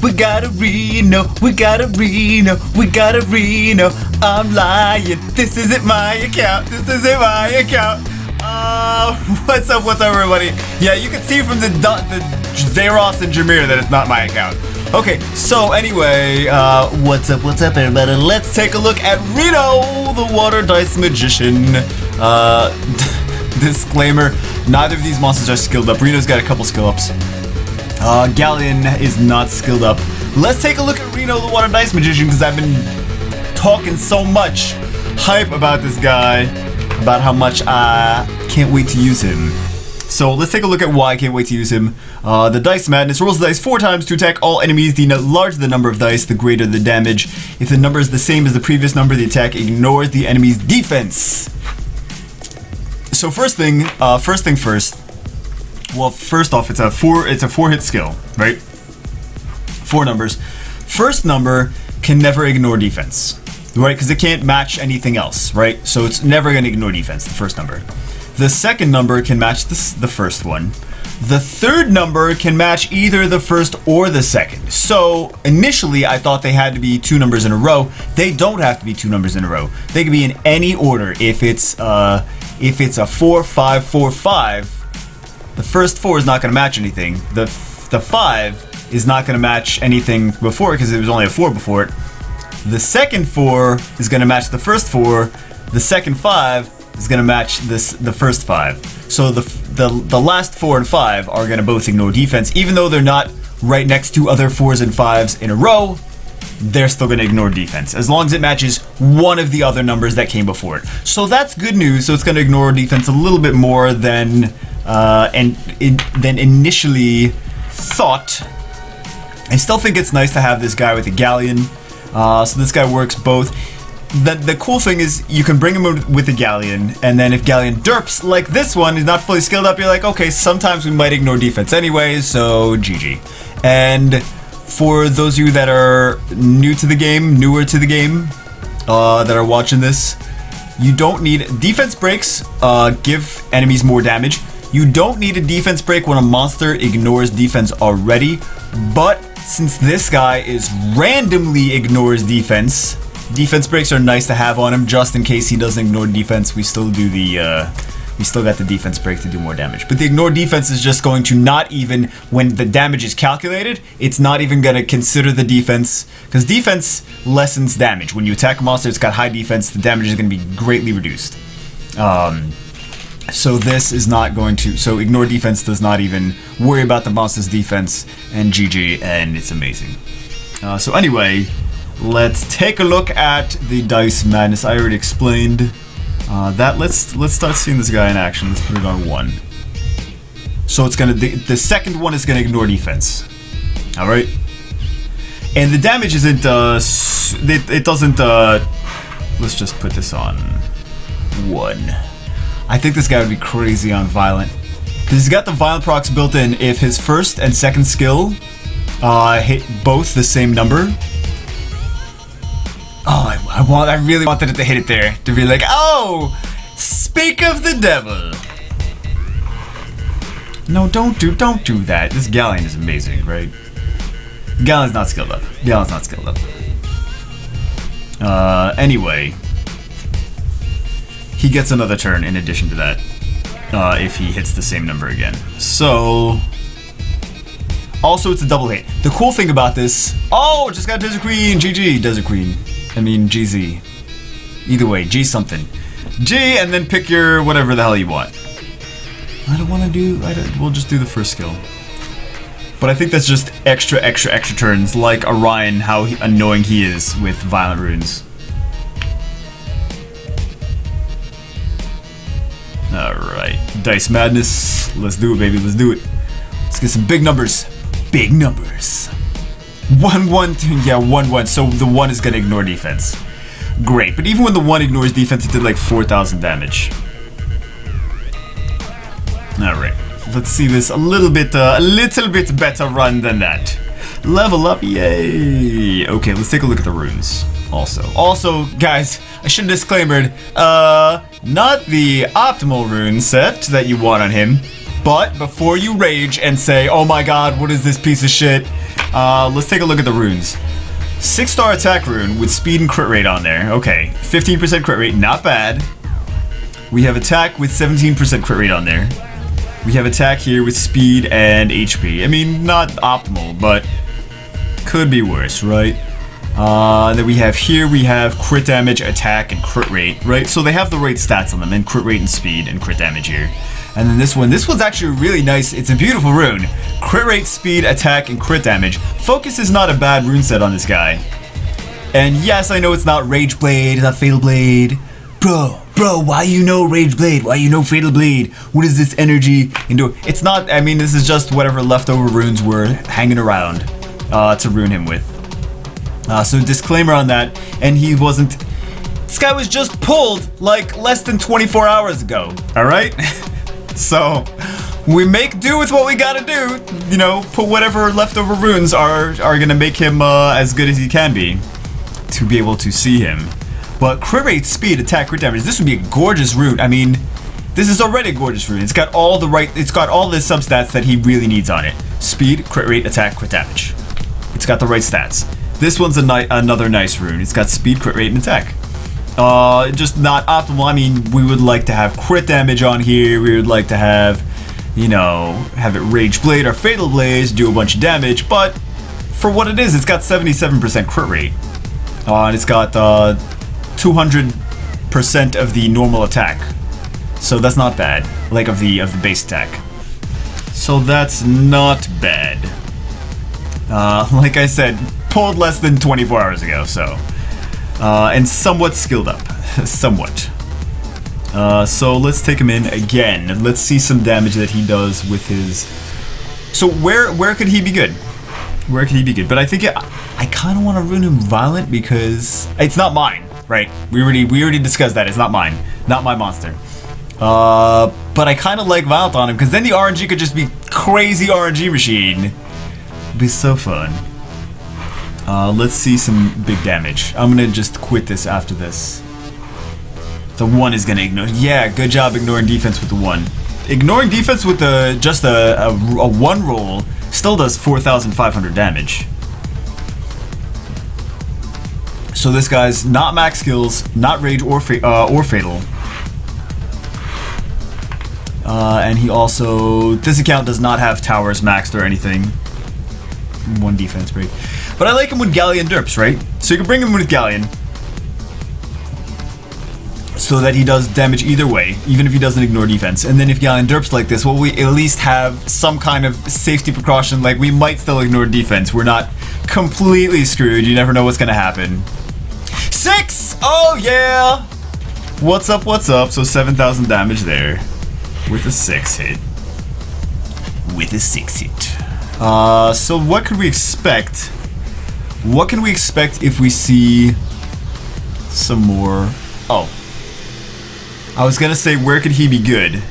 we got a Reno, we got a Reno, we got a Reno. I'm lying, this isn't my account, this isn't my account. What's up, everybody? Yeah, you can see from the Zeros and Jameer that it's not my account. Okay, so anyway, what's up, everybody? Let's take a look at Reno, the Water Dice Magician. Disclaimer, neither of these monsters are skilled up. Reno's got a couple skill ups. Galleon is not skilled up. Let's take a look at Reno, the Water Dice Magician, because I've been talking so much hype about this guy, about how much I can't wait to use him. So let's take a look at why I can't wait to use him. The Dice Madness rolls the dice 4 times to attack all enemies. The larger the number of dice, the greater the damage. If the number is the same as the previous number, the attack ignores the enemy's defense. So first thing first. Well, first off, it's a 4-hit skill, right? 4 numbers. First number can never ignore defense, right? Because it can't match anything else, right? So it's never going to ignore defense, the first number. The second number can match the first one. The third number can match either the first or the second. So initially, I thought they had to be 2 numbers in a row. They don't have to be 2 numbers in a row. They can be in any order. If it's a 4, 5, 4, 5, the first 4 is not going to match anything. The 5 is not going to match anything before it because it was only a 4 before it. The second 4 is going to match the first 4. The second 5 is going to match the first 5. So the last 4 and 5 are going to both ignore defense, even though they're not right next to other 4s and 5s in a row. They're still going to ignore defense as long as it matches one of the other numbers that came before it. So that's good news. So it's going to ignore defense a little bit more than initially thought. I still think it's nice to have this guy with a galleon. So this guy works both. The cool thing is you can bring him with a galleon, and then if galleon derps like this one is not fully skilled up, you're like, okay, sometimes we might ignore defense anyway, so GG. And for those of you that are newer to the game, that are watching this, you don't need defense breaks. Give enemies more damage. You don't need a defense break when a monster ignores defense already, but since this guy is randomly ignores defense breaks are nice to have on him just in case he doesn't ignore defense. We still got the defense break to do more damage. But the ignore defense is just going to not even, when the damage is calculated, it's not even going to consider the defense, because defense lessens damage. When you attack a monster that's got high defense, the damage is going to be greatly reduced. So this is not going to, so ignore defense does not even worry about the monster's defense, and GG, and it's amazing. So anyway, let's take a look at the Dice Madness. I already explained that. Let's start seeing this guy in action. Let's put it on 1. So it's gonna, the second one is gonna ignore defense. All right, and the damage isn't it doesn't let's just put this on 1. I think this guy would be crazy on violent, because he's got the violent procs built in. If his first and second skill hit both the same number. Oh, I really wanted it to hit it there, to be like, oh, speak of the devil. No, don't do that. This galleon is amazing, right? Galleon's not skilled up. Anyway, he gets another turn in addition to that, if he hits the same number again. So, also it's a double hit. The cool thing about this, oh, just got Desert Queen, GG, Desert Queen. I mean, GZ. Either way, G something. G, and then pick your whatever the hell you want. I don't want to do, we'll just do the first skill. But I think that's just extra turns, like Orion, how annoying he is with violent runes. Alright, Dice Madness. Let's do it, baby, let's do it. Let's get some big numbers. Big numbers. 1, 1, 2, yeah, 1, 1. So the 1 is gonna ignore defense. Great, but even when the 1 ignores defense, it did like 4,000 damage. Alright, let's see this a little bit better run than that. Level up, yay! Okay, let's take a look at the runes. Also, guys, I should disclaimer, not the optimal rune set that you want on him. But before you rage and say, oh my god, what is this piece of shit? Let's take a look at the runes. 6-star attack rune with speed and crit rate on there. Okay, 15% crit rate, not bad. We have attack with 17% crit rate on there. We have attack here with speed and HP. I mean, not optimal, but could be worse, right? Then we have crit damage, attack, and crit rate, right? So they have the right stats on them, and crit rate and speed and crit damage here. And then this one's actually really nice. It's a beautiful rune. Crit rate, speed, attack, and crit damage. Focus is not a bad rune set on this guy. And yes, I know it's not Rage Blade, it's not Fatal Blade. Bro, why you know Rage Blade? Why you know Fatal Blade? What is this energy into? It's not, I mean, this is just whatever leftover runes were hanging around to rune him with. So disclaimer on that, and he wasn't, this guy was just pulled like less than 24 hours ago, alright? So, we make do with what we gotta do, you know, put whatever leftover runes are gonna make him as good as he can be to be able to see him. But crit rate, speed, attack, crit damage, this would be a gorgeous rune. I mean, this is already a gorgeous rune. It's got all the substats that he really needs on it. Speed, crit rate, attack, crit damage. It's got the right stats. This one's another nice rune. It's got speed, crit rate, and attack. Just not optimal. I mean, we would like to have crit damage on here. We would like to have, you know, have it Rage Blade or Fatal Blaze, do a bunch of damage. But for what it is, it's got 77% crit rate. And it's got 200% of the normal attack. So that's not bad. Like of the base attack. So that's not bad. Like I said, pulled less than 24 hours ago, so. And somewhat skilled up. Somewhat. So let's take him in again. Let's see some damage that he does with his... So where could he be good? Where could he be good? But I think I kind of want to rune him Violent because it's not mine, right? We already discussed that. It's not mine. Not my monster. But I kind of like Violent on him because then the RNG could just be crazy RNG machine. It'd be so fun. Let's see some big damage. I'm gonna just quit this after this. The 1 is gonna ignore. Yeah, good job ignoring defense with the 1. Ignoring defense with just a 1 roll still does 4,500 damage. So this guy's not max skills, not rage or fatal. And he also, this account does not have towers maxed or anything. 1 defense break. But I like him with Galleon derps, right? So you can bring him with Galleon so that he does damage either way, even if he doesn't ignore defense. And then if Galleon derps like this, well, we at least have some kind of safety precaution, like we might still ignore defense. We're not completely screwed. You never know what's gonna happen. 6! Oh yeah! What's up, what's up? So 7,000 damage there with a 6 hit. With a 6 hit. So what could we expect? What can we expect if we see some more? Oh, I was gonna say, where could he be good?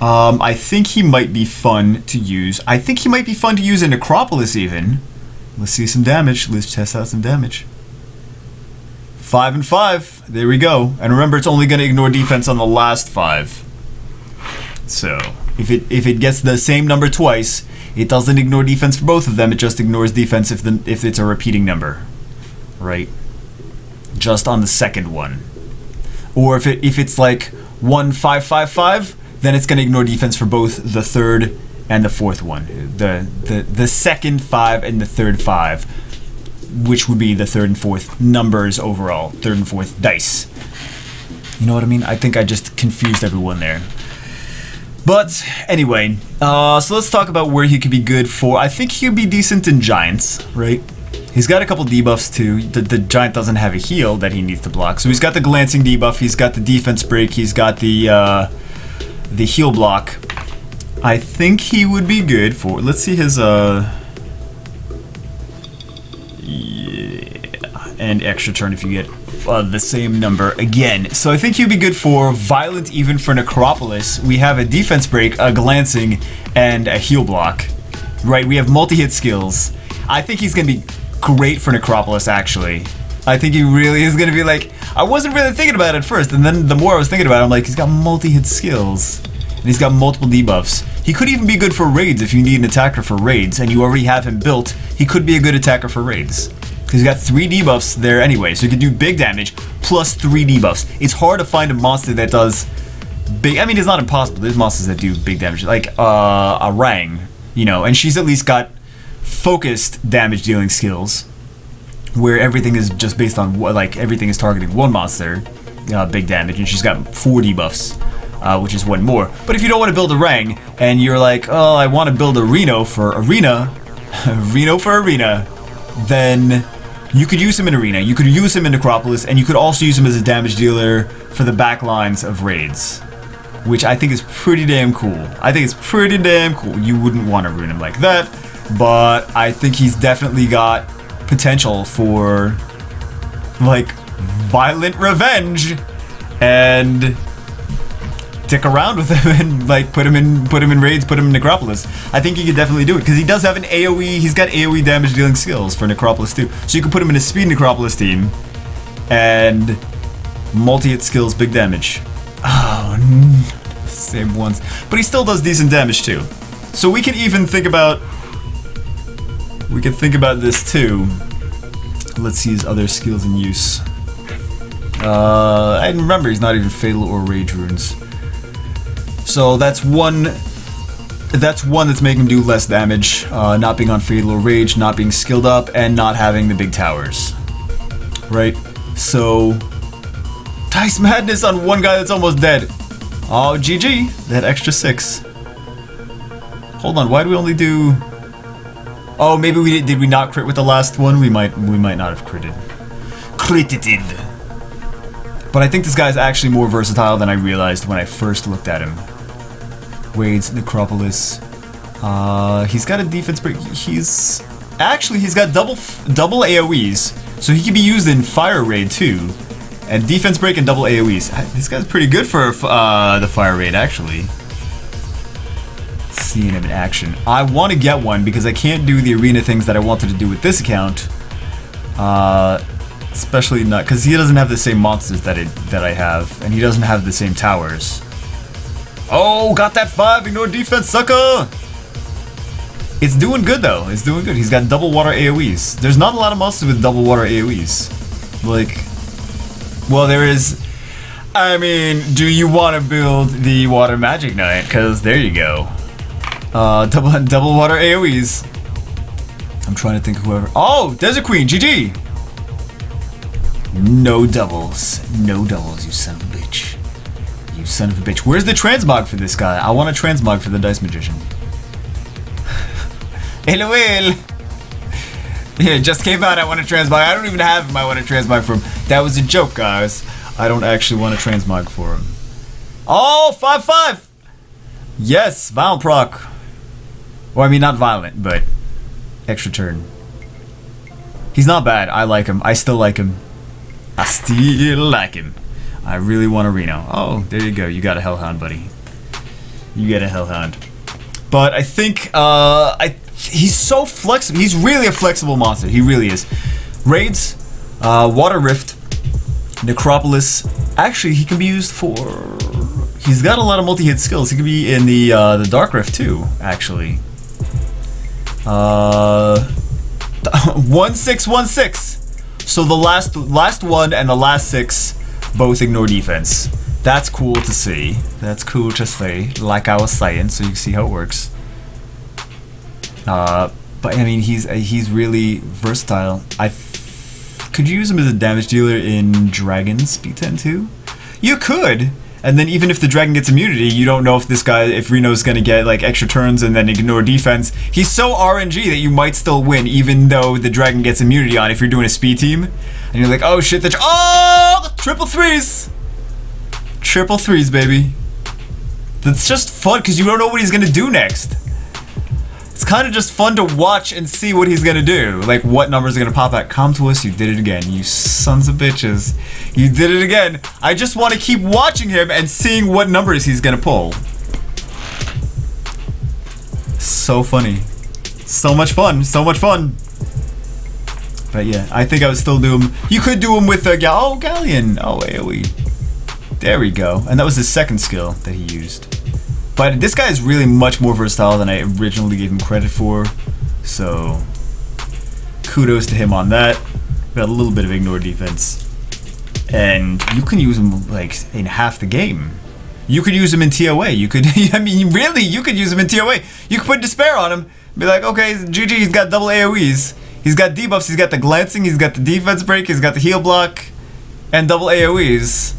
I think he might be fun to use. I think he might be fun to use in Necropolis even. Let's see some damage. Let's test out some damage. 5 and 5. There we go. And remember, it's only gonna ignore defense on the last 5. So if it gets the same number twice, it doesn't ignore defense for both of them. It just ignores defense if it's a repeating number, right? Just on the second one. Or if it's like 1 5 5 5, then it's gonna ignore defense for both the third and the fourth one. The second 5 and the third 5, which would be the third and fourth numbers overall, third and fourth dice. You know what I mean? I think I just confused everyone there. But anyway, so let's talk about where he could be good for. I think he'd be decent in Giants, right? He's got a couple debuffs too. The Giant doesn't have a heal that he needs to block. So he's got the glancing debuff, he's got the defense break, he's got the heal block. I think he would be good for, let's see his yeah, and extra turn if you get the same number again. So I think he'd be good for Violent, even for Necropolis. We have a defense break, a glancing, and a heal block. Right, we have multi-hit skills. I think he's gonna be great for Necropolis, actually. I think he really is gonna be like, I wasn't really thinking about it at first, and then the more I was thinking about it, I'm like, he's got multi-hit skills. And he's got multiple debuffs. He could even be good for raids if you need an attacker for raids and you already have him built. He could be a good attacker for raids. Because he's got 3 debuffs there anyway, so he can do big damage plus 3 debuffs. It's hard to find a monster that does big... I mean, it's not impossible. There's monsters that do big damage, like a Rang, you know, and she's at least got focused damage dealing skills where everything is just based on, like, everything is targeting one monster, big damage, and she's got 4 debuffs. Which is 1 more. But if you don't want to build a Rang, and you're like, oh, I want to build a Reno for Arena, Reno for Arena, then you could use him in Arena, you could use him in Necropolis, and you could also use him as a damage dealer for the back lines of raids. Which I think is pretty damn cool. I think it's pretty damn cool. You wouldn't want to ruin him like that, but I think he's definitely got potential for, like, violent revenge, and... stick around with him and like put him in raids, put him in Necropolis. I think he could definitely do it because he does have an AoE. He's got AoE damage dealing skills for Necropolis too. So you can put him in a speed Necropolis team and multi-hit skills, big damage. Oh, same ones. But he still does decent damage too. So we can even think about this too. Let's see his other skills in use. I remember he's not even Fatal or Rage runes. So that's one that's making him do less damage, not being on Fatal or Rage, not being skilled up, and not having the big towers. Right? So, Dice Madness on one guy that's almost dead. Oh, GG, that extra 6. Hold on, why do we only do... Oh, maybe did we not crit with the last one? We might not have critted. Critted. But I think this guy's actually more versatile than I realized when I first looked at him. Raids, Necropolis. He's got a defense break. He's got double AoEs, so he can be used in Fire Raid too, and defense break and double AoEs. This guy's pretty good for the Fire Raid actually. Seeing him in action, I want to get one because I can't do the arena things that I wanted to do with this account. Especially not because he doesn't have the same monsters that I have, and he doesn't have the same towers. Oh, got that 5, ignore defense, sucker! It's doing good though, it's doing good. He's got double water AoEs. There's not a lot of monsters with double water AoEs. Like, well, there is. I mean, do you want to build the Water Magic Knight? Because there you go. Double water AoEs. I'm trying to think of whoever. Oh, Desert Queen, GG! No doubles, you son of a bitch. You son of a bitch. Where's the transmog for this guy? I want a transmog for the Dice Magician. LOL! Yeah, it just came out, I want a transmog. I don't even have him, I want a transmog for him. That was a joke, guys. I don't actually want a transmog for him. Oh, 5/5! Yes, violent proc. Well, I mean, not violent, but extra turn. He's not bad, I like him. I still like him. I still like him. I really want a Reno. Oh, there you go. You got a Hellhound, buddy. You get a Hellhound. But I think he's so flexible. He's really a flexible monster. He really is. Raids, Water Rift, Necropolis. Actually, he can be used for... He's got a lot of multi-hit skills. He can be in the Dark Rift too, actually. 1616. So the last one and the last 6 both ignore defense. That's cool to see. That's cool to see. Like I was saying, so you can see how it works. But I mean, he's really versatile. Could you use him as a damage dealer in Dragon's B10 too? You could. And then even if the dragon gets immunity, you don't know if this guy, if Reno's gonna get like extra turns and then ignore defense. He's so RNG that you might still win even though the dragon gets immunity on if you're doing a speed team. And you're like, oh shit, oh, triple threes! Triple threes, baby. That's just fun because you don't know what he's gonna do next. It's kind of just fun to watch and see what he's gonna do. Like what numbers are gonna pop out. Come to us, you did it again, you sons of bitches. You did it again. I just want to keep watching him and seeing what numbers he's gonna pull. So funny. So much fun, so much fun. But yeah, I think I would still do him. You could do him with Galleon. Oh, AoE. There we go. And that was his second skill that he used. But this guy is really much more versatile than I originally gave him credit for. So, kudos to him on that. Got a little bit of ignore defense. And you can use him like in half the game. You could use him in TOA. You could, I mean, really, you could use him in TOA. You could put Despair on him. Be like, okay, GG, he's got double AoEs. He's got debuffs, he's got the glancing, he's got the defense break, he's got the heal block, and double AoEs.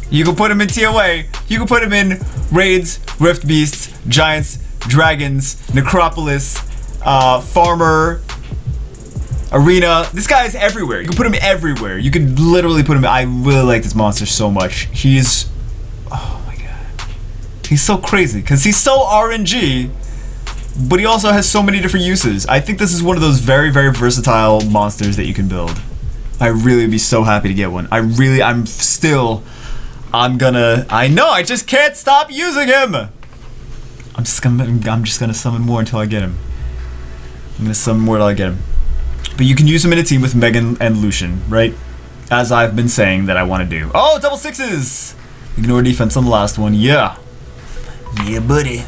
You can put him in TOA. You can put him in Raids, Rift Beasts, Giants, Dragons, Necropolis, Farmer, Arena. This guy is everywhere. You can put him everywhere. You could literally put him. I really like this monster so much. He's, oh my god, he's so crazy because he's so RNG, but he also has so many different uses. I think this is one of those very, very versatile monsters that you can build. I really would be so happy to get one. I know, I just can't stop using him. I'm just gonna summon more until I get him. I'm gonna summon more until I get him. But you can use him in a team with Megan and Lucian, right? As I've been saying that I want to do. Oh, double sixes! Ignore defense on the last one, yeah. Yeah, buddy.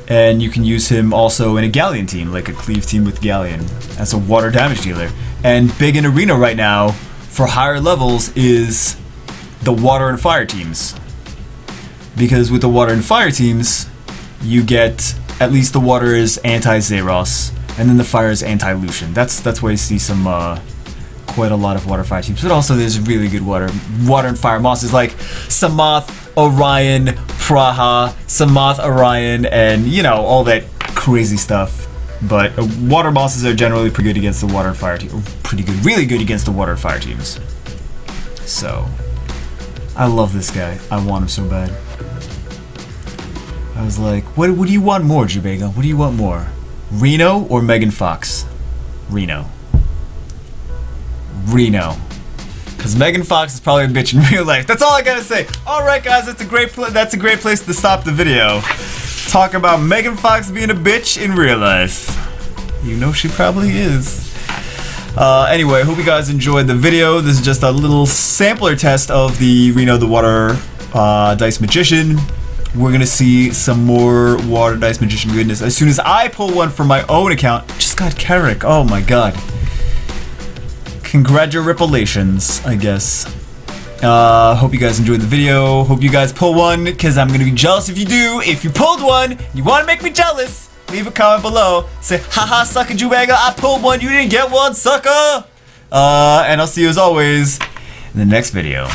And you can use him also in a Galleon team, like a cleave team with Galleon, as a water damage dealer. And big in Arena right now, for higher levels, is the water and fire teams. Because with the water and fire teams, you get, at least the water is anti-Zeros, and then the fire is anti-Lucian. That's why you see some, quite a lot of water fire teams. But also there's really good water and fire monsters like Samath, Orion, Praha, Samath, Orion, and you know, all that crazy stuff. But water monsters are generally pretty good against the water and fire team. Pretty good, really good against the water and fire teams. So, I love this guy. I want him so bad. I was like, what do you want more, Jubega? What do you want more? Reno or Megan Fox? Reno. Reno. Because Megan Fox is probably a bitch in real life. That's all I gotta say. Alright guys, that's a great place to stop the video. Talk about Megan Fox being a bitch in real life. You know she probably is. Anyway, hope you guys enjoyed the video. This is just a little sampler test of the Reno the Water Dice Magician. We're gonna see some more Water Dice Magician goodness as soon as I pull one from my own account. Just got Carrick. Oh my god. Congratulations, I guess. Hope you guys enjoyed the video. Hope you guys pull one, because I'm gonna be jealous if you do. If you pulled one, you wanna make me jealous, leave a comment below. Say, haha, sucker Jubega, I pulled one, you didn't get one, sucker! And I'll see you as always in the next video.